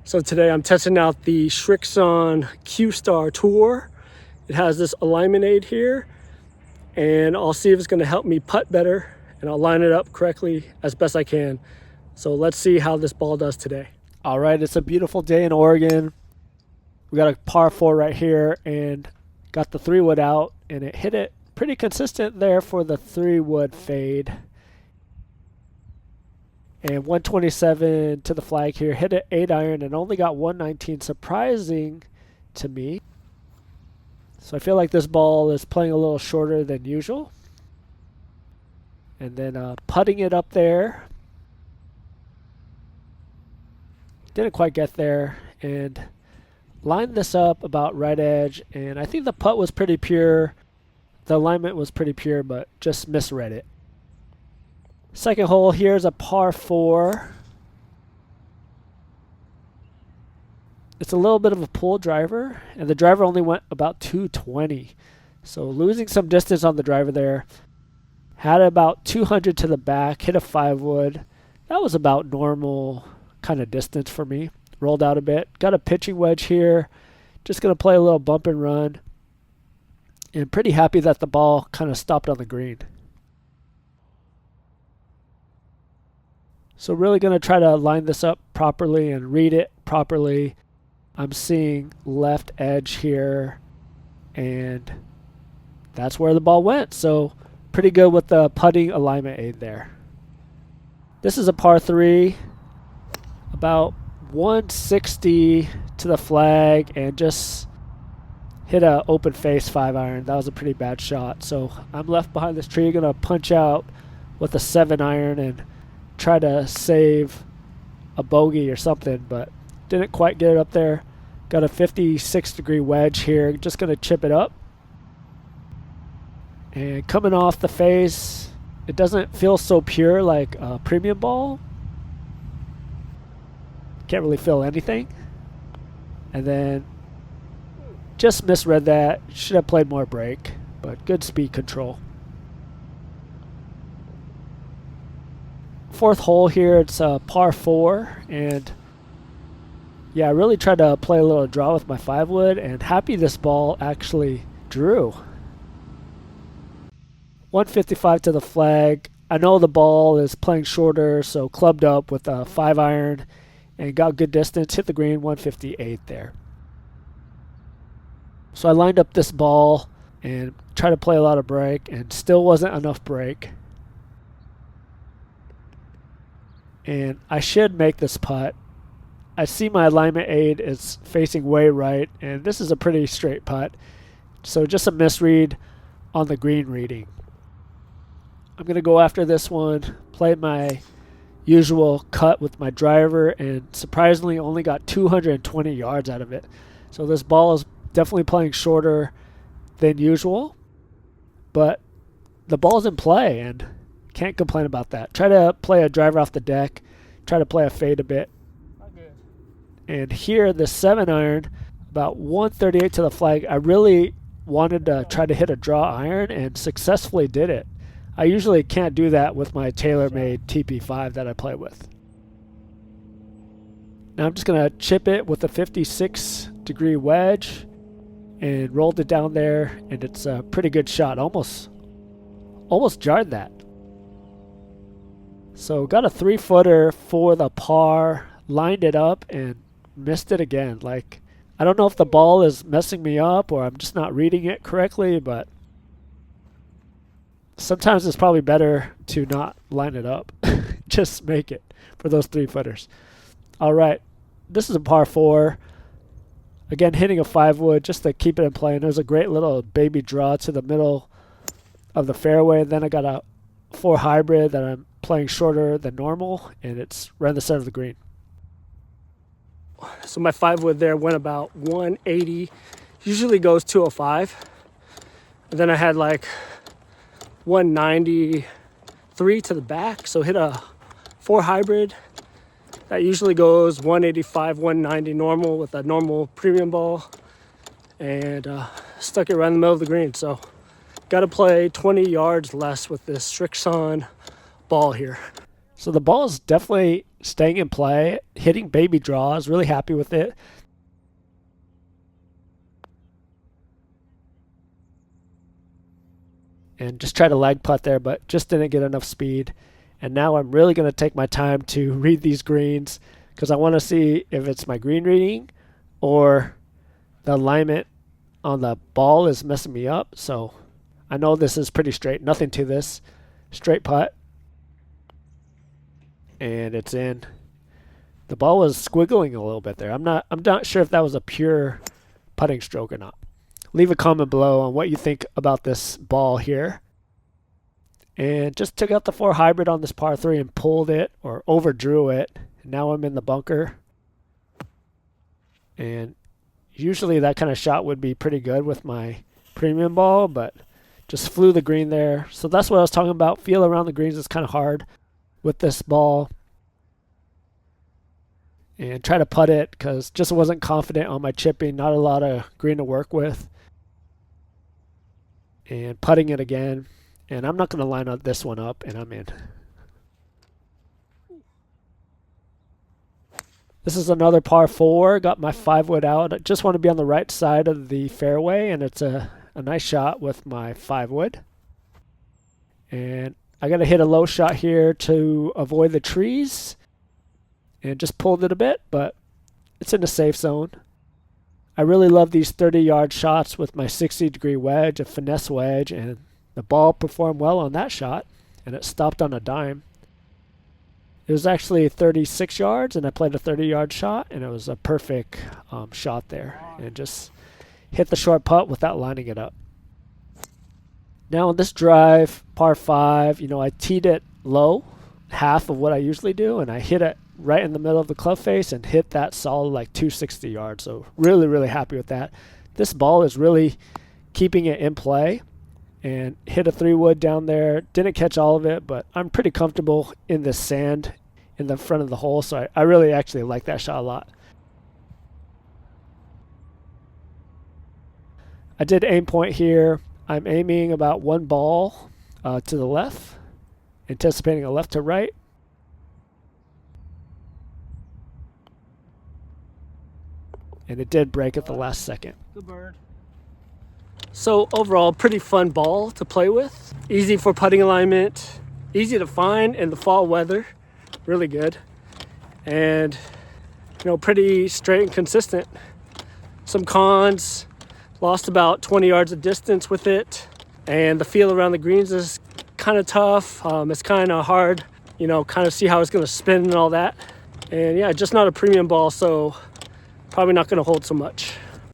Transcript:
So today I'm testing out the Srixon Q Star Tour. It has this alignment aid here, and I'll see if it's going to help me putt better, and I'll line it up correctly as best I can. So let's see how this ball does today. All right, it's a beautiful day in Oregon. We got a par 4 right here and got the 3-wood out, and it hit it pretty consistent there for the 3-wood fade. And 127 to the flag here, hit it 8-iron and only got 119, surprising to me. So I feel like this ball is playing a little shorter than usual. And then putting it up there. Didn't quite get there, and lined this up about right edge, and I think the putt was pretty pure. The alignment was pretty pure, but just misread it. Second hole here is a par 4. It's a little bit of a pull driver, and the driver only went about 220. So losing some distance on the driver there. Had about 200 to the back, hit a 5-wood. That was about normal kind of distance for me. Rolled out a bit. Got a pitching wedge here. Just going to play a little bump and run. And pretty happy that the ball kind of stopped on the green. So really going to try to line this up properly and read it properly. I'm seeing left edge here, and that's where the ball went. So pretty good with the putting alignment aid there. This is a par 3, about 160 to the flag, and just hit a open face 5-iron. That was a pretty bad shot. So I'm left behind this tree, going to punch out with a 7-iron and try to save a bogey or something, but didn't quite get it up there. Got a 56-degree wedge here, just going to chip it up. And coming off the face, it doesn't feel so pure like a premium ball. Can't really feel anything. And then just misread that. Should have played more break, but good speed control. Fourth hole here, it's a par 4, and yeah, I really tried to play a little draw with my 5-wood, and happy this ball actually drew. 155 to the flag. I know the ball is playing shorter, so clubbed up with a 5-iron and got good distance, hit the green, 158 there. So I lined up this ball and tried to play a lot of break, and still wasn't enough break. And I should make this putt. I see my alignment aid is facing way right, and this is a pretty straight putt. So just a misread on the green reading. I'm going to go after this one, play my usual cut with my driver, and surprisingly only got 220 yards out of it. So this ball is definitely playing shorter than usual, but the ball's in play, and can't complain about that. Try to play a driver off the deck. Try to play a fade a bit. And here, the 7-iron, about 138 to the flag. I really wanted to try to hit a draw iron and successfully did it. I usually can't do that with my TaylorMade TP5 that I play with. Now I'm just going to chip it with a 56-degree wedge and rolled it down there, and it's a pretty good shot. Almost jarred that. So got a 3-footer for the par, lined it up, and missed it again. Like, I don't know if the ball is messing me up or I'm just not reading it correctly, but sometimes it's probably better to not line it up. Just make it for those 3-footers. All right, this is a par 4. Again, hitting a 5-wood just to keep it in play. And there's a great little baby draw to the middle of the fairway. And then I got a 4 hybrid that I'm playing shorter than normal, and it's right in the center of the green. So my 5-wood there went about 180. Usually goes 205. And then I had like 193 to the back. So hit a 4 hybrid. That usually goes 185, 190 normal with a normal premium ball. And stuck it right in the middle of the green. So got to play 20 yards less with this Srixon ball here. So the ball is definitely staying in play, hitting baby draws, really happy with it. And just try to lag putt there, but just didn't get enough speed. And now I'm really going to take my time to read these greens because I want to see if it's my green reading or the alignment on the ball is messing me up. So I know this is pretty straight, nothing to this. Straight putt. And it's in. The ball was squiggling a little bit there. I'm not sure if that was a pure putting stroke or not. Leave a comment below on what you think about this ball here. And just took out the 4 hybrid on this par 3 and pulled it or overdrew it. Now I'm in the bunker. And usually that kind of shot would be pretty good with my premium ball, but just flew the green there. So that's what I was talking about. Feel around the greens is kind of hard with this ball. And try to putt it because just wasn't confident on my chipping. Not a lot of green to work with. And putting it again. And I'm not going to line up this one up, and I'm in. This is another par 4. Got my 5-wood out. I just want to be on the right side of the fairway, and it's a nice shot with my 5-wood. And I got to hit a low shot here to avoid the trees. And just pulled it a bit, but it's in a safe zone. I really love these 30-yard shots with my 60-degree wedge, a finesse wedge, and the ball performed well on that shot, and it stopped on a dime. It was actually 36 yards, and I played a 30-yard shot, and it was a perfect shot there. And just hit the short putt without lining it up. Now on this drive, par 5, I teed it low, half of what I usually do, and I hit it right in the middle of the club face and hit that solid like 260 yards. So really, really happy with that. This ball is really keeping it in play. And hit a 3-wood down there. Didn't catch all of it, but I'm pretty comfortable in the sand in the front of the hole. So I really actually like that shot a lot. I did aim point here. I'm aiming about 1 ball to the left, anticipating a left to right. And it did break at the last second. Good bird. So overall, pretty fun ball to play with. Easy for putting alignment, easy to find in the fall weather, really good. And, pretty straight and consistent. Some cons, lost about 20 yards of distance with it. And the feel around the greens is kind of tough. It's kind of hard, kind of see how it's going to spin and all that. And yeah, just not a premium ball, so probably not going to hold so much.